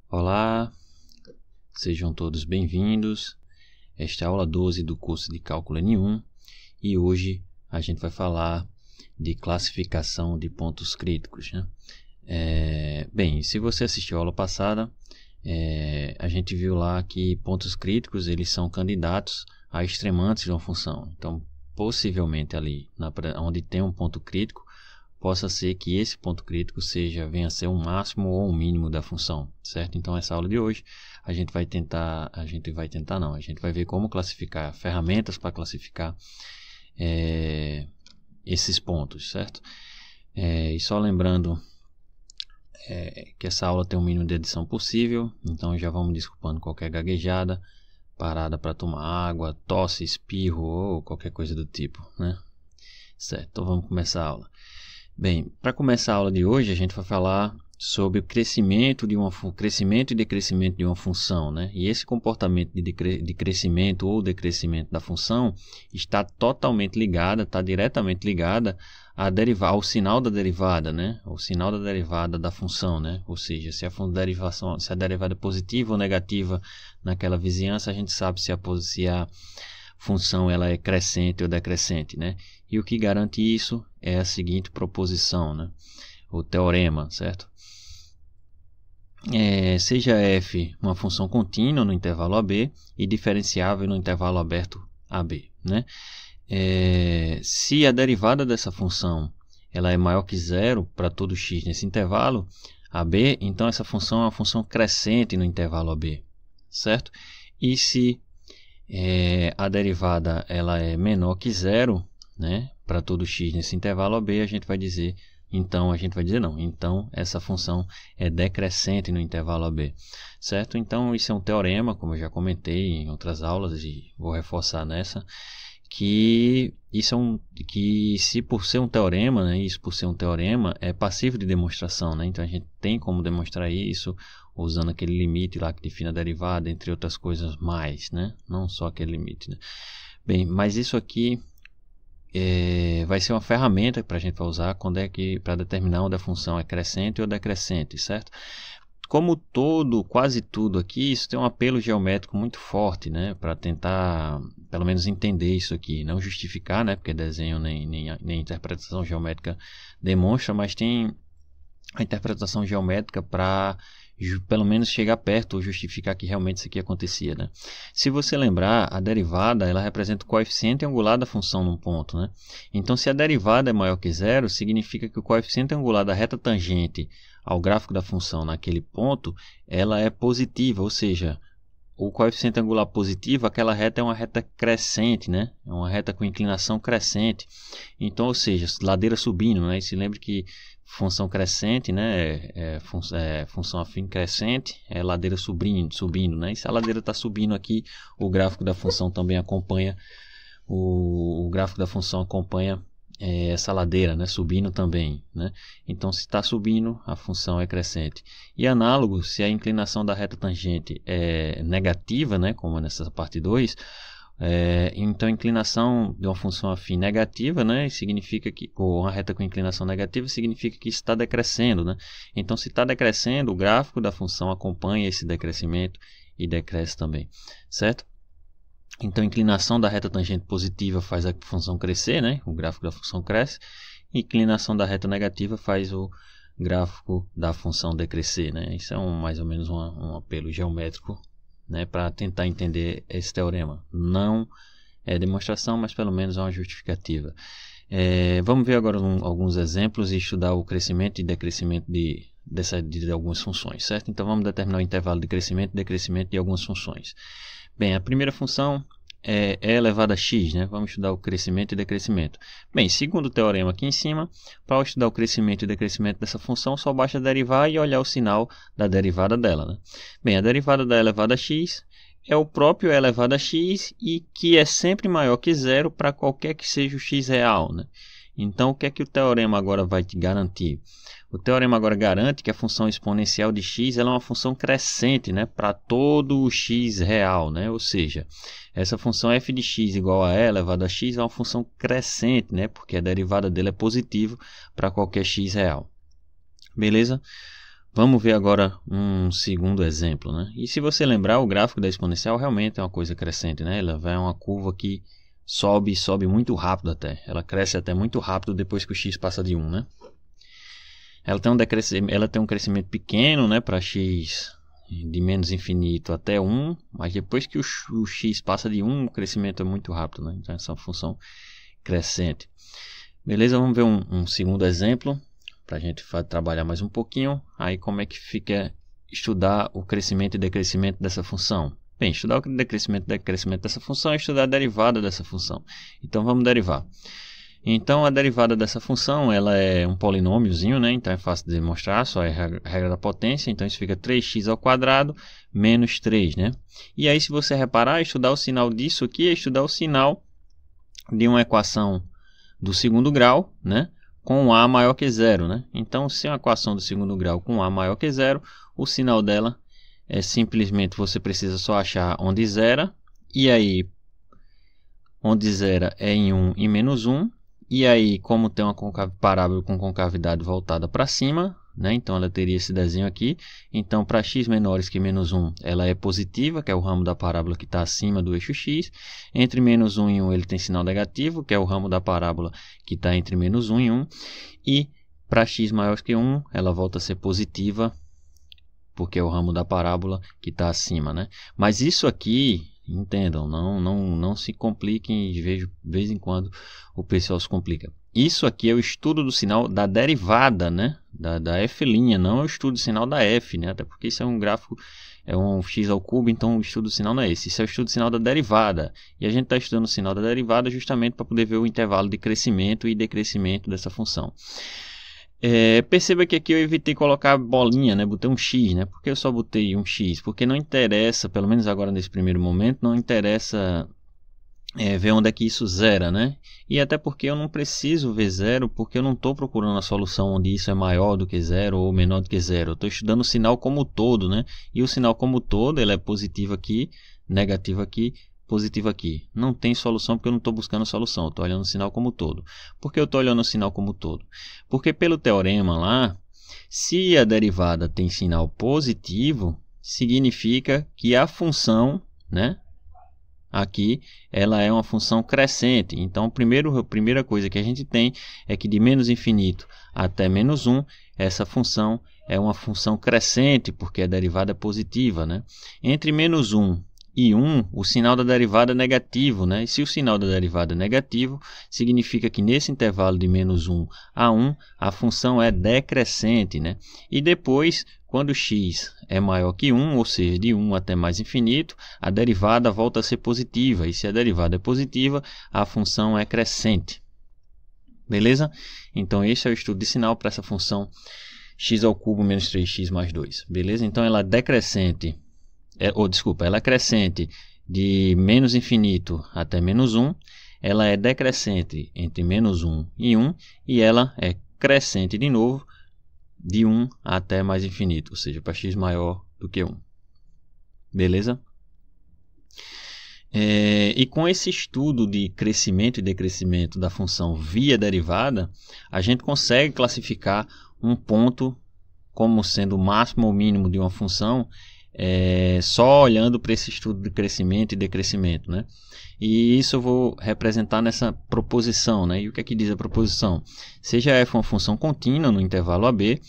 Olá, sejam todos bem-vindos. Esta é a aula 12 do curso de Cálculo N1 e hoje a gente vai falar de classificação de pontos críticos, né? Bem, se você assistiu a aula passada, a gente viu lá que pontos críticos eles são candidatos a extremantes de uma função. Então, possivelmente ali onde tem um ponto crítico, possa ser que esse ponto crítico venha a ser um máximo ou um mínimo da função, certo? Então, essa aula de hoje a gente vai ver como classificar, ferramentas para classificar esses pontos, certo? E só lembrando que essa aula tem o mínimo de edição possível, então já vamos desculpando qualquer gaguejada, parada para tomar água, tosse, espirro ou qualquer coisa do tipo, né? Certo, então vamos começar a aula. Bem, para começar a aula de hoje, a gente vai falar sobre o crescimento e decrescimento de uma função, né? E esse comportamento de crescimento ou decrescimento da função está totalmente ligada, está diretamente ligada ao sinal da derivada, né? O sinal da derivada da função, né? Ou seja, se a derivada é positiva ou negativa naquela vizinhança, a gente sabe se a função ela é crescente ou decrescente, né? E o que garante isso é a seguinte proposição, né? O teorema, certo? Seja f uma função contínua no intervalo AB e diferenciável no intervalo aberto AB, né? Se a derivada dessa função ela é maior que zero para todo x nesse intervalo AB, então essa função é uma função crescente no intervalo AB, certo? E se a derivada ela é menor que zero, né, para todo x nesse intervalo AB, então essa função é decrescente no intervalo AB, certo? Então isso é um teorema, como eu já comentei em outras aulas e vou reforçar nessa, que por ser um teorema, né, é passível de demonstração, né? Então a gente tem como demonstrar isso usando aquele limite lá que define a derivada, entre outras coisas mais, né? Não só aquele limite, né? Bem, mas isso aqui vai ser uma ferramenta para a gente usar para determinar onde a função é crescente ou decrescente, certo? Como quase tudo aqui, isso tem um apelo geométrico muito forte, né? Para tentar, pelo menos, entender isso aqui. Não justificar, né? Porque desenho nem interpretação geométrica demonstra, mas tem a interpretação geométrica para pelo menos chegar perto ou justificar que realmente isso aqui acontecia, né? Se você lembrar, a derivada ela representa o coeficiente angular da função num ponto, né? Então, se a derivada é maior que zero, significa que o coeficiente angular da reta tangente ao gráfico da função naquele ponto, ela é positiva, ou seja, o coeficiente angular positivo, aquela reta é uma reta crescente, né? É uma reta com inclinação crescente. Então, ou seja, ladeira subindo, né? E se lembre que função crescente, né? Função afim crescente, é ladeira subindo, né? E se a ladeira está subindo aqui, o gráfico da função também acompanha, o gráfico da função acompanha essa ladeira, né? Subindo também, né? Então, se está subindo, a função é crescente. E análogo, se a inclinação da reta tangente é negativa, né? Como nessa parte 2, então a inclinação de uma função afim negativa, né? Significa que, ou uma reta com inclinação negativa, significa que está decrescendo, né? Então, se está decrescendo, o gráfico da função acompanha esse decrescimento e decresce também, certo? Então, a inclinação da reta tangente positiva faz a função crescer, né? O gráfico da função cresce. E a inclinação da reta negativa faz o gráfico da função decrescer, né? Isso é mais ou menos um apelo geométrico, né, para tentar entender esse teorema. Não é demonstração, mas pelo menos é uma justificativa. Vamos ver agora alguns exemplos e estudar o crescimento e decrescimento de algumas funções, certo? Então, vamos determinar o intervalo de crescimento e decrescimento de algumas funções. Bem, a primeira função é e elevado a x, né? Vamos estudar o crescimento e decrescimento. Bem, segundo o teorema aqui em cima, para estudar o crescimento e decrescimento dessa função, só basta derivar e olhar o sinal da derivada dela, né? Bem, a derivada da elevada a x é o próprio e elevado a x e que é sempre maior que zero para qualquer que seja o x real, né? Então, o que é que o teorema agora vai te garantir? O teorema agora garante que a função exponencial de x ela é uma função crescente, né, para todo o x real, né? Ou seja, essa função f de x igual a e elevado a x é uma função crescente, né, porque a derivada dele é positiva para qualquer x real. Beleza? Vamos ver agora um segundo exemplo, né? E se você lembrar, o gráfico da exponencial realmente é uma coisa crescente, né? Ela vai uma curva que sobe muito rápido até. Ela cresce até muito rápido depois que o x passa de 1, né? Ela tem um crescimento pequeno, né, para x de menos infinito até 1, mas depois que o x passa de 1, o crescimento é muito rápido, né? Então essa é uma função crescente. Beleza? Vamos ver um segundo exemplo para a gente trabalhar mais um pouquinho. Aí como é que fica estudar o crescimento e decrescimento dessa função? Bem, estudar o decrescimento e decrescimento dessa função é estudar a derivada dessa função. Então vamos derivar. Então a derivada dessa função ela é um polinômiozinho, né? Então é fácil de demonstrar, só é a regra da potência. Então isso fica 3x ao quadrado menos 3, né? E aí se você reparar, estudar o sinal disso aqui é estudar o sinal de uma equação do segundo grau, né? Com A maior que zero, né? Então se é uma equação do segundo grau com A maior que zero, o sinal dela é simplesmente você precisa só achar onde zera. E aí onde zera é em 1 e menos 1. E aí, como tem uma parábola com concavidade voltada para cima, né? Então ela teria esse desenho aqui. Então, para x menores que menos 1, ela é positiva, que é o ramo da parábola que está acima do eixo x. Entre menos 1 e 1, ele tem sinal negativo, que é o ramo da parábola que está entre menos 1 e 1. E para x maior que 1, ela volta a ser positiva, porque é o ramo da parábola que está acima, né? Mas isso aqui, entendam, não se compliquem, de vez em quando o pessoal se complica. Isso aqui é o estudo do sinal da derivada, né? Da f', não é o estudo do sinal da f, né? Até porque isso é um gráfico, é um x ao cubo, então o estudo do sinal não é esse. Isso é o estudo do sinal da derivada. E a gente está estudando o sinal da derivada justamente para poder ver o intervalo de crescimento e decrescimento dessa função. Perceba que aqui eu evitei colocar bolinha, né? Botei um x, né? Por que eu só botei um x? Porque não interessa, pelo menos agora nesse primeiro momento, não interessa ver onde é que isso zera, né? E até porque eu não preciso ver zero, porque eu não estou procurando a solução onde isso é maior do que zero ou menor do que zero. Eu estou estudando o sinal como todo, né? E o sinal como todo, ele é positivo aqui, negativo aqui, positivo aqui. Não tem solução porque eu não estou buscando solução. Eu estou olhando o sinal como todo. Por que eu estou olhando o sinal como todo? Porque pelo teorema lá, se a derivada tem sinal positivo, significa que a função, né, aqui, ela é uma função crescente. Então, a primeira coisa que a gente tem é que de menos infinito até menos 1, essa função é uma função crescente, porque a derivada é positiva, né? Entre menos 1 e 1, o sinal da derivada é negativo, né? E se o sinal da derivada é negativo, significa que nesse intervalo de menos 1 a 1, a função é decrescente, né? E depois, quando x é maior que 1, ou seja, de 1 até mais infinito, a derivada volta a ser positiva. E se a derivada é positiva, a função é crescente. Beleza? Então, esse é o estudo de sinal para essa função x ao cubo menos 3x mais 2. Beleza? Então, ela é decrescente. Ela é crescente de menos infinito até menos 1, ela é decrescente entre menos 1 e 1, e ela é crescente de novo de 1 até mais infinito, ou seja, para x maior do que 1. Beleza? E com esse estudo de crescimento e decrescimento da função via derivada, a gente consegue classificar um ponto como sendo o máximo ou mínimo de uma função, só olhando para esse estudo de crescimento e decrescimento, né? E isso eu vou representar nessa proposição, né? E o que é que diz a proposição? Seja f uma função contínua no intervalo AB,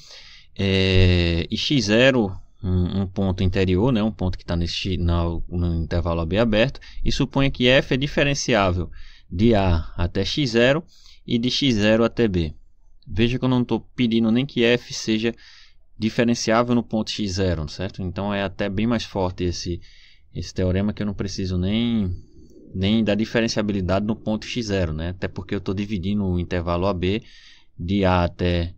e x0 um ponto interior, né? Um ponto que está no intervalo AB aberto, e suponha que f é diferenciável de A até x0 e de x0 até B. Veja que eu não estou pedindo nem que f seja diferenciável no ponto x0, certo? Então é até bem mais forte esse teorema, que eu não preciso nem da diferenciabilidade no ponto x0, né? Até porque eu estou dividindo o intervalo AB de A até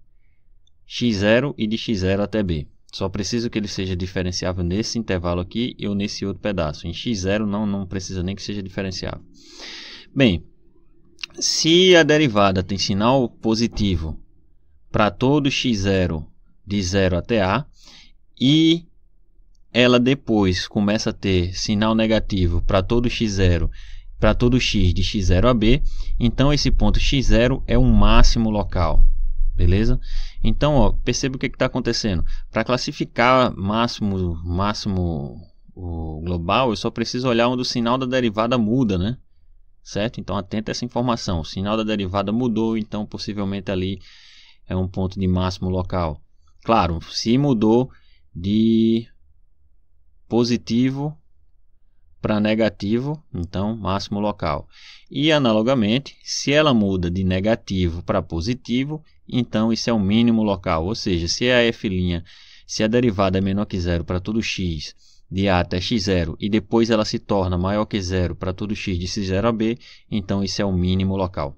x0 e de x0 até B. Só preciso que ele seja diferenciável nesse intervalo aqui ou nesse outro pedaço. Em x0 não precisa nem que seja diferenciável. Bem, se a derivada tem sinal positivo para todo x0 de 0 até A, e ela depois começa a ter sinal negativo para todo x0, para todo x de x0 a B, então esse ponto x0 é um máximo local. Beleza? Então, ó, perceba o que está acontecendo. Para classificar máximo o global, eu só preciso olhar onde o sinal da derivada muda, né? Certo? Então, atenta a essa informação. O sinal da derivada mudou, então possivelmente ali é um ponto de máximo local. Claro, se mudou de positivo para negativo, então máximo local. E analogamente, se ela muda de negativo para positivo, então isso é o mínimo local. Ou seja, se a f', se a derivada é menor que zero para todo x de a até x0 e depois ela se torna maior que zero para todo x de x0 a b, então isso é o mínimo local.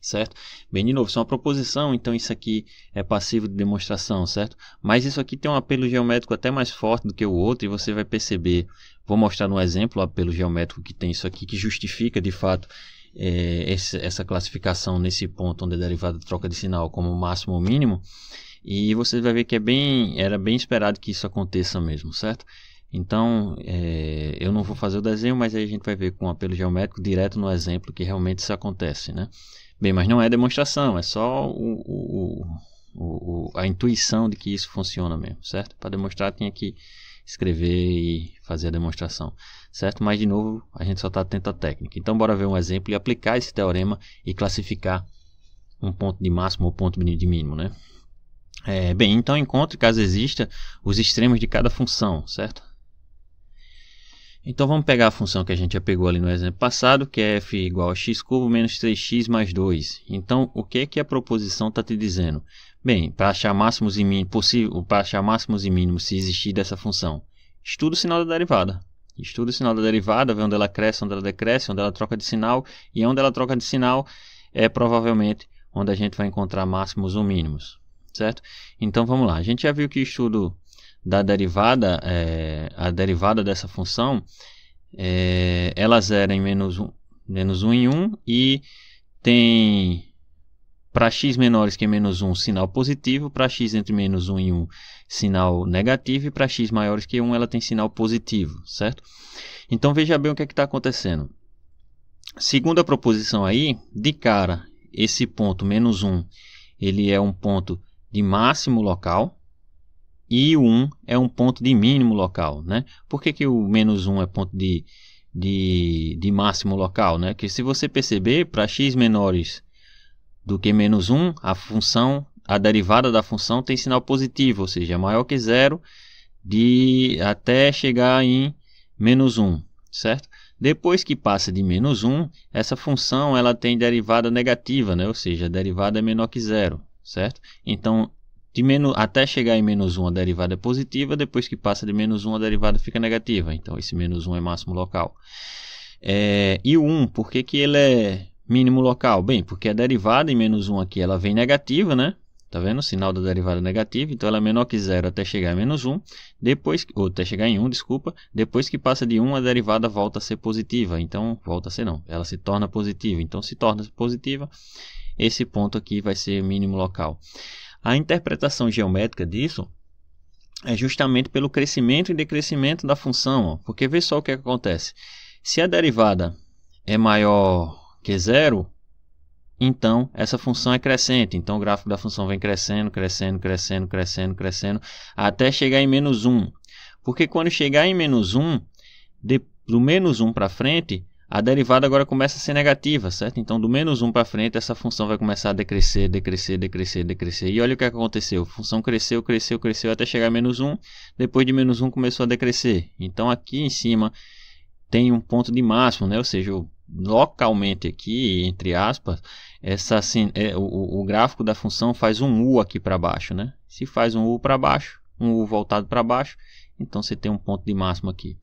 Certo? Bem, de novo, isso é uma proposição, então isso aqui é passivo de demonstração, certo? Mas isso aqui tem um apelo geométrico até mais forte do que o outro e você vai perceber, vou mostrar no exemplo o apelo geométrico que tem isso aqui, que justifica de fato essa classificação nesse ponto onde a derivada troca de sinal como máximo ou mínimo, e você vai ver que era bem esperado que isso aconteça mesmo, certo? Então, eu não vou fazer o desenho, mas aí a gente vai ver com o apelo geométrico direto no exemplo que realmente isso acontece, né? Bem, mas não é demonstração, é só a intuição de que isso funciona mesmo, certo? Para demonstrar tinha que escrever e fazer a demonstração, certo? Mas de novo, a gente só está atento à técnica. Então, bora ver um exemplo e aplicar esse teorema e classificar um ponto de máximo ou ponto de mínimo, né? Bem, então encontre, caso exista, os extremos de cada função, certo? Então vamos pegar a função que a gente já pegou ali no exemplo passado, que é f igual a x cubo menos 3x mais 2. Então, o que é que a proposição está te dizendo? Bem, para achar máximos e mínimos se existir dessa função, estuda o sinal da derivada. Estuda o sinal da derivada, vê onde ela cresce, onde ela decresce, onde ela troca de sinal, e onde ela troca de sinal é provavelmente onde a gente vai encontrar máximos ou mínimos, certo? Então vamos lá, a gente já viu que o estudo da derivada, a derivada dessa função, ela zera em menos 1 em 1 e tem para x menores que menos 1 sinal positivo, para x entre menos 1 e 1 sinal negativo e para x maiores que 1 ela tem sinal positivo, certo? Então veja bem o que está acontecendo. Segundo a proposição aí, de cara, esse ponto menos 1 ele é um ponto de máximo local, e o 1 é um ponto de mínimo local, né? Por que o menos 1 é ponto de máximo local, né? Porque se você perceber, para x menores do que menos 1, a derivada da função tem sinal positivo, ou seja, é maior que zero até chegar em menos 1, certo? Depois que passa de menos 1, essa função ela tem derivada negativa, né? Ou seja, a derivada é menor que zero, certo? Então, até chegar em menos 1 a derivada é positiva, depois que passa de menos 1 a derivada fica negativa. Então esse menos 1 é máximo local. E o 1, por que ele é mínimo local? Bem, porque a derivada em menos 1 aqui ela vem negativa, né? Tá vendo? O sinal da derivada é negativo, então ela é menor que zero até chegar em menos 1, ou até chegar em 1, desculpa. Depois que passa de 1, a derivada volta a ser positiva. Então, volta a ser não, ela se torna positiva. Então, se torna positiva, esse ponto aqui vai ser mínimo local. A interpretação geométrica disso é justamente pelo crescimento e decrescimento da função, ó. Porque vê só o que acontece. Se a derivada é maior que zero, então essa função é crescente. Então o gráfico da função vem crescendo, crescendo, crescendo, crescendo, crescendo, até chegar em menos 1. Porque quando chegar em menos 1, do menos 1 para frente, a derivada agora começa a ser negativa, certo? Então, do menos 1 para frente, essa função vai começar a decrescer, decrescer, decrescer, decrescer. E olha o que aconteceu. A função cresceu, cresceu, cresceu até chegar a menos 1. Depois de menos 1 começou a decrescer. Então, aqui em cima tem um ponto de máximo, né? Ou seja, localmente aqui, entre aspas, o gráfico da função faz um U aqui para baixo, né? Se faz um U para baixo, um U voltado para baixo, então você tem um ponto de máximo aqui.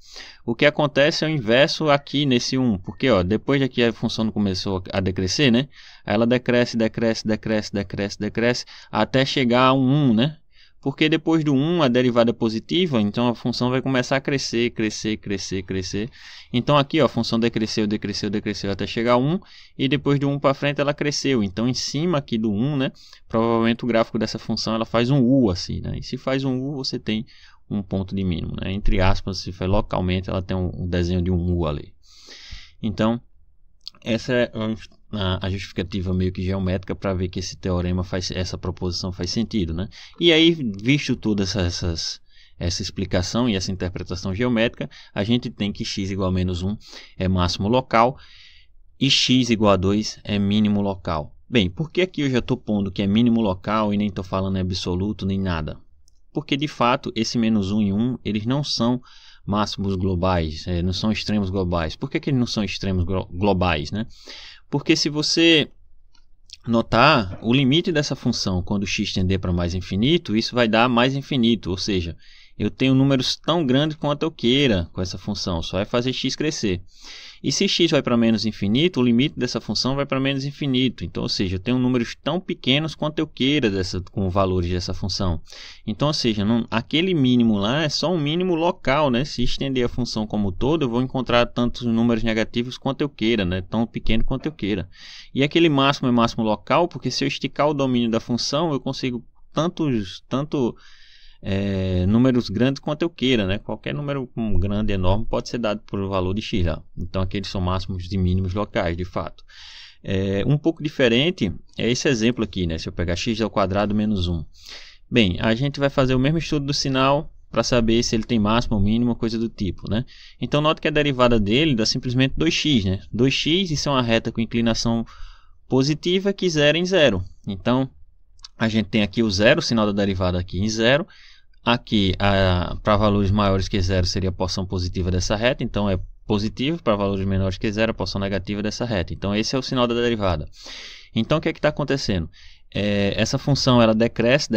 O que acontece é o inverso aqui nesse 1, porque ó, depois de que a função começou a decrescer, né? Ela decresce, decresce, decresce, decresce, decresce, até chegar a um 1, né? Porque depois do 1 a derivada é positiva, então a função vai começar a crescer, crescer, crescer, crescer. Então aqui ó, a função decresceu, decresceu, decresceu até chegar a 1, e depois do 1 para frente ela cresceu. Então em cima aqui do 1, né? Provavelmente o gráfico dessa função ela faz um U assim, né? E se faz um U, você tem um ponto de mínimo, né? Entre aspas, se for localmente, ela tem um desenho de um U ali. Então, essa é a justificativa meio que geométrica para ver que esse teorema essa proposição faz sentido, né? E aí, visto toda essa explicação e essa interpretação geométrica, a gente tem que x igual a menos 1 é máximo local e x igual a 2 é mínimo local. Bem, por que aqui eu já estou pondo que é mínimo local e nem estou falando em absoluto nem nada? Porque de fato esse menos 1 e 1 eles não são máximos globais, não são extremos globais. Por que eles não são extremos globais, né? Porque se você notar, o limite dessa função quando x tender para mais infinito, isso vai dar mais infinito, ou seja, eu tenho números tão grandes quanto eu queira com essa função, só vai fazer x crescer. E se x vai para menos infinito, o limite dessa função vai para menos infinito. Então, ou seja, eu tenho números tão pequenos quanto eu queira com valores dessa função. Então, ou seja, aquele mínimo lá é só um mínimo local, né? Se estender a função como um todo, eu vou encontrar tantos números negativos quanto eu queira, né? Tão pequeno quanto eu queira. E aquele máximo é máximo local, porque se eu esticar o domínio da função, eu consigo números grandes quanto eu queira, né? Qualquer número grande, enorme, pode ser dado por valor de x lá. Então, aqueles são máximos e mínimos locais, de fato. Um pouco diferente é esse exemplo aqui, né? Se eu pegar x ao quadrado menos 1. Bem, a gente vai fazer o mesmo estudo do sinal para saber se ele tem máximo ou mínimo, coisa do tipo, né? Então, note que a derivada dele dá simplesmente 2x, né? 2x, isso é uma reta com inclinação positiva que zera em zero. Então, a gente tem aqui o zero, o sinal da derivada aqui em zero. Aqui, para valores maiores que zero, seria a porção positiva dessa reta. Então, é positivo. Para valores menores que zero, a porção negativa dessa reta. Então, esse é o sinal da derivada. Então, o que é que está acontecendo? Essa função ela decresce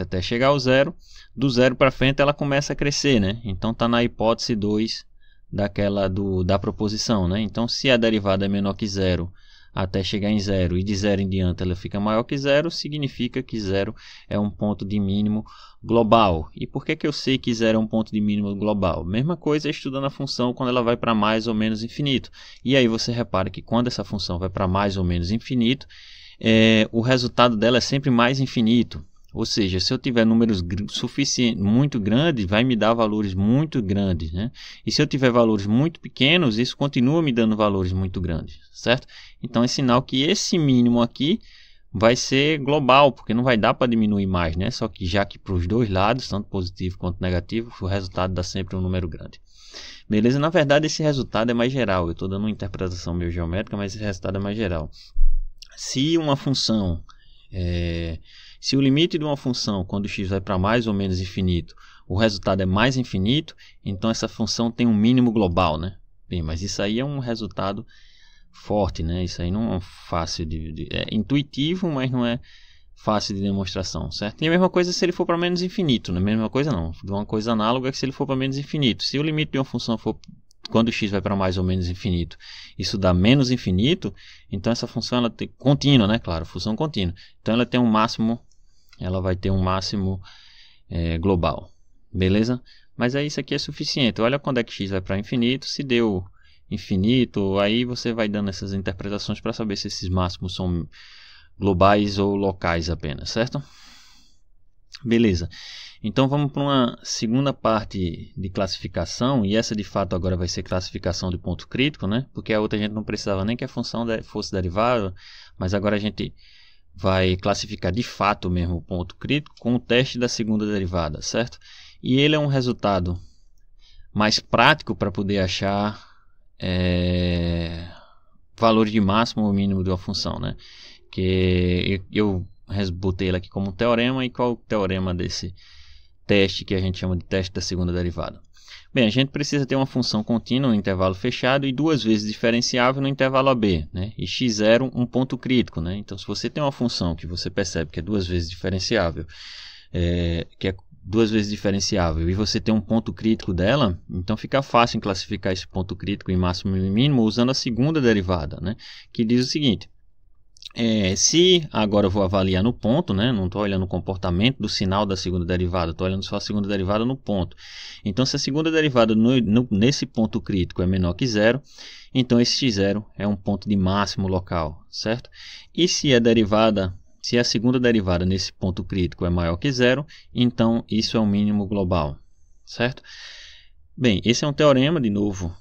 até chegar ao zero. Do zero para frente, ela começa a crescer, né? Então, está na hipótese 2 da proposição, né? Então, se a derivada é menor que zero até chegar em zero e de zero em diante ela fica maior que zero, significa que zero é um ponto de mínimo global. E por que eu sei que zero é um ponto de mínimo global? Mesma coisa estudando a função quando ela vai para mais ou menos infinito. E aí você repara que quando essa função vai para mais ou menos infinito, o resultado dela é sempre mais infinito. Ou seja, se eu tiver números muito grandes, vai me dar valores muito grandes, né? E se eu tiver valores muito pequenos, isso continua me dando valores muito grandes, certo? Então é sinal que esse mínimo aqui vai ser global, porque não vai dar para diminuir mais, né? Só que já que para os dois lados, tanto positivo quanto negativo, o resultado dá sempre um número grande. Beleza? Na verdade, esse resultado é mais geral. Eu estou dando uma interpretação meio geométrica, mas esse resultado é mais geral. Se uma função... Se o limite de uma função, quando x vai para mais ou menos infinito, o resultado é mais infinito, então essa função tem um mínimo global, né? Bem, mas isso aí é um resultado forte, né? Isso aí não é fácil é intuitivo, mas não é fácil de demonstração, certo? E a mesma coisa se ele for para menos infinito, né? Mesma coisa não. Uma coisa análoga é que se ele for para menos infinito. Se o limite de uma função for quando x vai para mais ou menos infinito, isso dá menos infinito, então essa função ela tem contínua, né? Claro, função contínua. Então ela tem um máximo, ela vai ter um máximo global, beleza? Mas aí isso aqui é suficiente. Olha quando é que x vai para infinito, se deu infinito, aí você vai dando essas interpretações para saber se esses máximos são globais ou locais apenas, certo? Beleza. Então vamos para uma segunda parte de classificação, e essa de fato agora vai ser classificação de ponto crítico, né? Porque a outra a gente não precisava nem que a função fosse derivada, mas agora a gente vai classificar de fato mesmo o ponto crítico com o teste da segunda derivada, certo? E ele é um resultado mais prático para poder achar valores de máximo ou mínimo de uma função, né? Que eu botei ele aqui como um teorema. E qual é o teorema desse teste que a gente chama de teste da segunda derivada? Bem, a gente precisa ter uma função contínua no intervalo fechado e duas vezes diferenciável no intervalo AB, né? E x0 um ponto crítico, né? Então, se você tem uma função que você percebe que é duas vezes diferenciável, e você tem um ponto crítico dela, então fica fácil em classificar esse ponto crítico em máximo e mínimo usando a segunda derivada, né? Que diz o seguinte: se agora eu vou avaliar no ponto, né? Não estou olhando o comportamento do sinal da segunda derivada, estou olhando só a segunda derivada no ponto. Então, se a segunda derivada nesse ponto crítico é menor que zero, então esse x0 é um ponto de máximo local, certo? E se a segunda derivada nesse ponto crítico é maior que zero, então isso é um mínimo global, certo? Bem, esse é um teorema, de novo,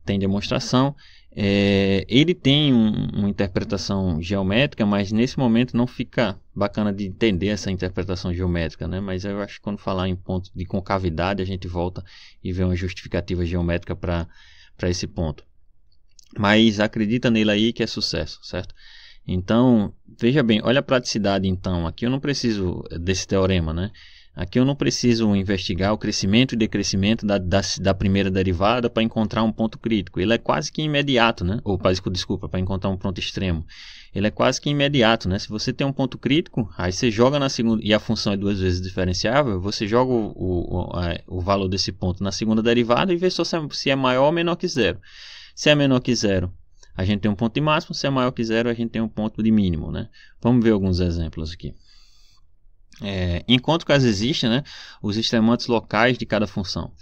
tem demonstração. Ele tem uma interpretação geométrica, mas nesse momento não fica bacana de entender essa interpretação geométrica, né? Mas eu acho que quando falar em ponto de concavidade, a gente volta e vê uma justificativa geométrica para esse ponto. Mas acredita nele aí que é sucesso, certo? Então, veja bem, olha a praticidade então. Aqui eu não preciso desse teorema, né? Aqui eu não preciso investigar o crescimento e decrescimento da primeira derivada para encontrar um ponto crítico. Ele é quase que imediato, né? Ou, desculpa, para encontrar um ponto extremo. Ele é quase que imediato, né? Se você tem um ponto crítico, aí você joga na segunda, e a função é 2 vezes diferenciável, você joga o valor desse ponto na segunda derivada e vê se é maior ou menor que zero. Se é menor que zero, a gente tem um ponto de máximo. Se é maior que zero, a gente tem um ponto de mínimo, né? Vamos ver alguns exemplos aqui. Enquanto caso existe, né, os extremantes locais de cada função.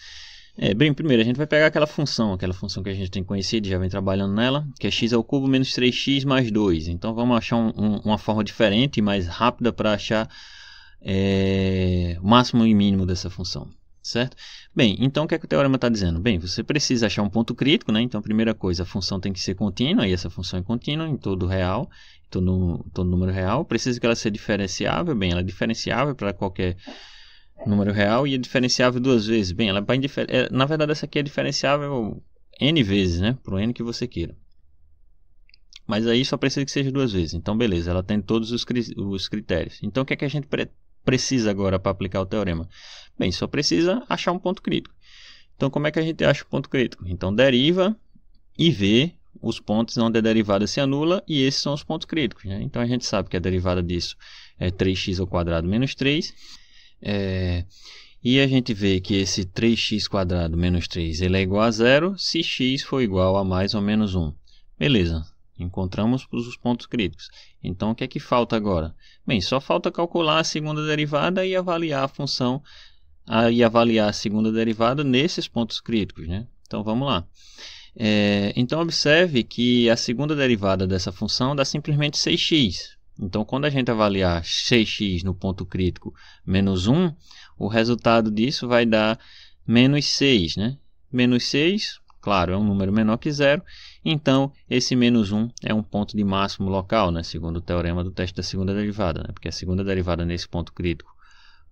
Bem, primeiro a gente vai pegar aquela função que a gente tem conhecido, já vem trabalhando nela, que é x ao cubo menos 3x mais 2. Então vamos achar uma forma diferente e mais rápida para achar o máximo e mínimo dessa função, certo? Bem, então o que é que o teorema está dizendo? Bem, você precisa achar um ponto crítico, né? Então a primeira coisa, a função tem que ser contínua, e essa função é contínua em todo real, todo número real. Precisa que ela seja diferenciável. Bem, ela é diferenciável para qualquer número real e é diferenciável 2 vezes. Bem, ela na verdade essa aqui é diferenciável n vezes, né? Para o n que você queira. Mas aí só precisa que seja 2 vezes. Então beleza, ela tem todos os critérios. Então o que é que a gente precisa agora para aplicar o teorema? Bem, só precisa achar um ponto crítico. Então como é que a gente acha o ponto crítico? Então deriva e vê os pontos onde a derivada se anula, e esses são os pontos críticos, né? Então a gente sabe que a derivada disso é 3x ao quadrado menos 3. E a gente vê que esse 3x quadrado menos 3 ele é igual a zero se x for igual a mais ou menos 1. Beleza, encontramos os pontos críticos. Então o que é que falta agora? Bem, só falta calcular a segunda derivada e avaliar a função, e avaliar a segunda derivada nesses pontos críticos, né? Então vamos lá. Então observe que a segunda derivada dessa função dá simplesmente 6x. Então quando a gente avaliar 6x no ponto crítico menos 1, o resultado disso vai dar menos 6, né? Menos 6, claro, é um número menor que zero. Então esse menos 1 é um ponto de máximo local, né? Segundo o teorema do teste da segunda derivada, né? Porque a segunda derivada nesse ponto crítico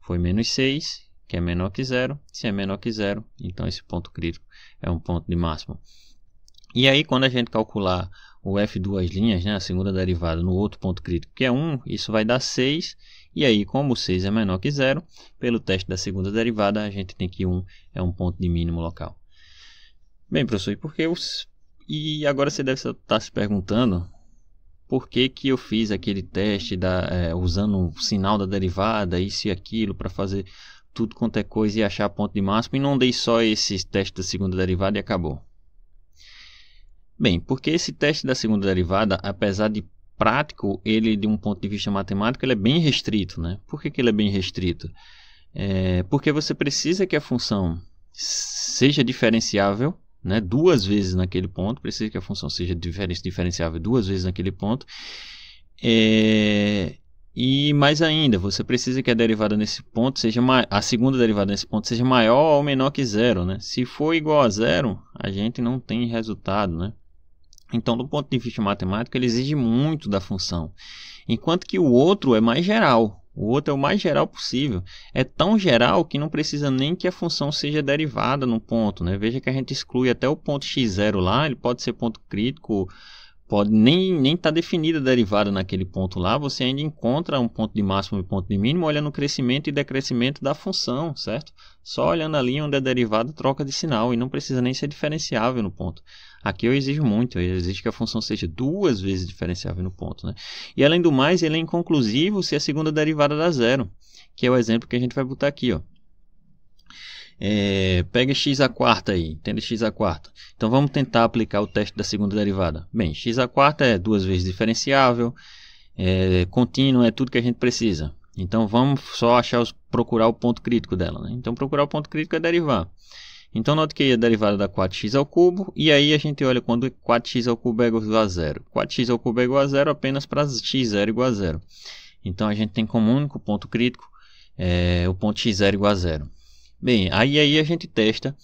foi menos 6, que é menor que zero. Se é menor que zero, então esse ponto crítico é um ponto de máximo. E aí quando a gente calcular o f duas linhas, né, a segunda derivada no outro ponto crítico, que é 1, isso vai dar 6. E aí, como 6 é menor que zero, pelo teste da segunda derivada, a gente tem que 1 é um ponto de mínimo local. Bem, professor, e agora você deve estar se perguntando por que eu fiz aquele teste usando o sinal da derivada, isso e aquilo, para fazer tudo quanto é coisa e achar ponto de máximo, e não dei só esse teste da segunda derivada e acabou. Bem, porque esse teste da segunda derivada, apesar de prático, ele de um ponto de vista matemático, ele é bem restrito, né? Por que ele é bem restrito? Porque você precisa que a função seja diferenciável, né, 2 vezes naquele ponto, precisa que a função seja diferenciável 2 vezes naquele ponto, e mais ainda, você precisa que a derivada nesse ponto seja a segunda derivada nesse ponto seja maior ou menor que zero, né? Se for igual a zero, a gente não tem resultado, né? Então, do ponto de vista matemático, ele exige muito da função, enquanto que o outro é mais geral. O outro é o mais geral possível. É tão geral que não precisa nem que a função seja derivada no ponto, né? Veja que a gente exclui até o ponto x0 lá, ele pode ser ponto crítico, pode nem estar definida a derivada naquele ponto lá, você ainda encontra um ponto de máximo e ponto de mínimo olhando o crescimento e decrescimento da função, certo? Só olhando ali onde a derivada troca de sinal e não precisa nem ser diferenciável no ponto. Aqui eu exijo muito, eu exijo que a função seja 2 vezes diferenciável no ponto, né? E além do mais, ele é inconclusivo se a segunda derivada dá zero, que é o exemplo que a gente vai botar aqui, ó. Pega x à quarta aí, entende x à quarta. Então vamos tentar aplicar o teste da segunda derivada. Bem, x à quarta é 2 vezes diferenciável, contínuo, é tudo que a gente precisa. Então vamos só procurar o ponto crítico dela, né? Então procurar o ponto crítico é derivar. Então note que a derivada dá 4x ao cubo, e aí a gente olha quando 4x ao cubo é igual a zero. 4x ao cubo é igual a zero apenas para x0 igual a zero. Então a gente tem como único ponto crítico o ponto x0 igual a zero. Bem, aí a gente testa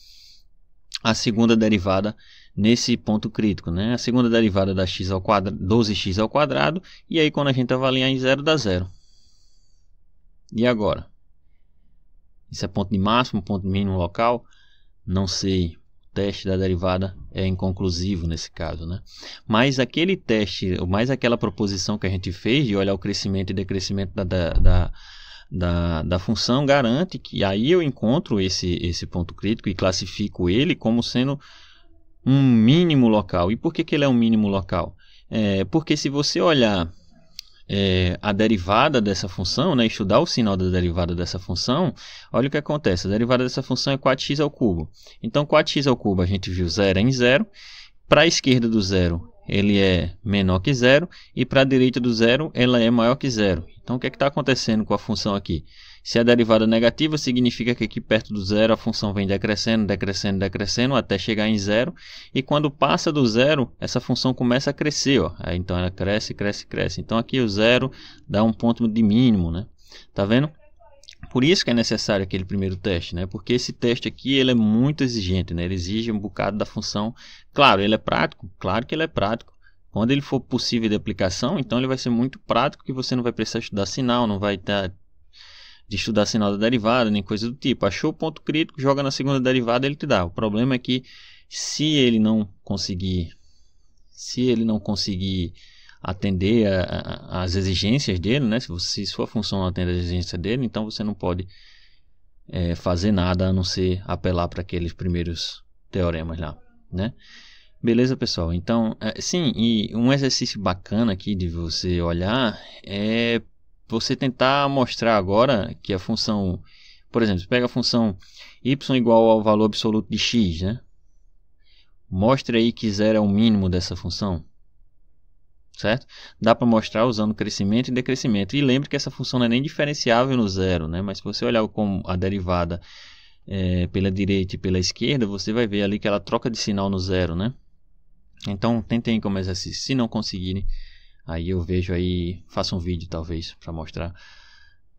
a segunda derivada nesse ponto crítico, né? A segunda derivada da x ao quadrado, 12x ao quadrado, e aí quando a gente avaliar em 0, dá 0. E agora? Isso é ponto de máximo, ponto mínimo local? Não sei. O teste da derivada é inconclusivo nesse caso, né? Mas aquele teste, mais aquela proposição que a gente fez de olhar o crescimento e decrescimento da função, garante que aí eu encontro esse ponto crítico e classifico ele como sendo um mínimo local. E por que ele é um mínimo local? Porque se você olhar a derivada dessa função, né, estudar o sinal da derivada dessa função, olha o que acontece. A derivada dessa função é 4x ao cubo. Então 4x ao cubo a gente viu 0 em 0. Para a esquerda do 0 ele é menor que 0 e para a direita do 0 ela é maior que 0. Então o que está acontecendo com a função aqui? Se a derivada é negativa, significa que aqui perto do 0 a função vem decrescendo, decrescendo, decrescendo até chegar em 0. E quando passa do 0, essa função começa a crescer. Ó. Aí, então ela cresce, cresce, cresce. Então aqui o 0 dá um ponto de mínimo, né? Tá vendo? Por isso que é necessário aquele primeiro teste, né? Porque esse teste aqui ele é muito exigente, né? Ele exige um bocado da função. Claro, ele é prático? Claro que ele é prático. Quando ele for possível de aplicação, então ele vai ser muito prático, que você não vai precisar estudar sinal, não vai estar de estudar sinal da derivada, nem coisa do tipo. Achou o ponto crítico, joga na segunda derivada, ele te dá. O problema é que se ele não conseguir atender às exigências dele, né? Se sua função não atende às exigências dele, então você não pode fazer nada a não ser apelar para aqueles primeiros teoremas lá, né? Beleza, pessoal? Então, sim, e um exercício bacana aqui de você olhar é você tentar mostrar agora que a função, por exemplo, você pega a função y igual ao valor absoluto de x, né? Mostre aí que 0 é o mínimo dessa função, certo? Dá para mostrar usando crescimento e decrescimento. E lembre que essa função não é nem diferenciável no 0, né? Mas se você olhar como a derivada pela direita e pela esquerda, você vai ver ali que ela troca de sinal no 0, né? Então tentem como exercício. Se não conseguirem, aí eu vejo aí, faço um vídeo talvez para mostrar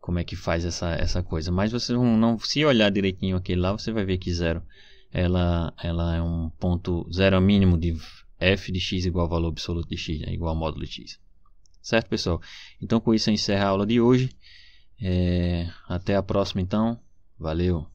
como é que faz essa coisa. Mas você não, se olhar direitinho aquele lá, você vai ver que 0 ela é um ponto, 0 é o mínimo de f de x igual ao valor absoluto de x, né? Igual ao módulo de x. Certo, pessoal? Então com isso eu encerro a aula de hoje. Até a próxima então. Valeu!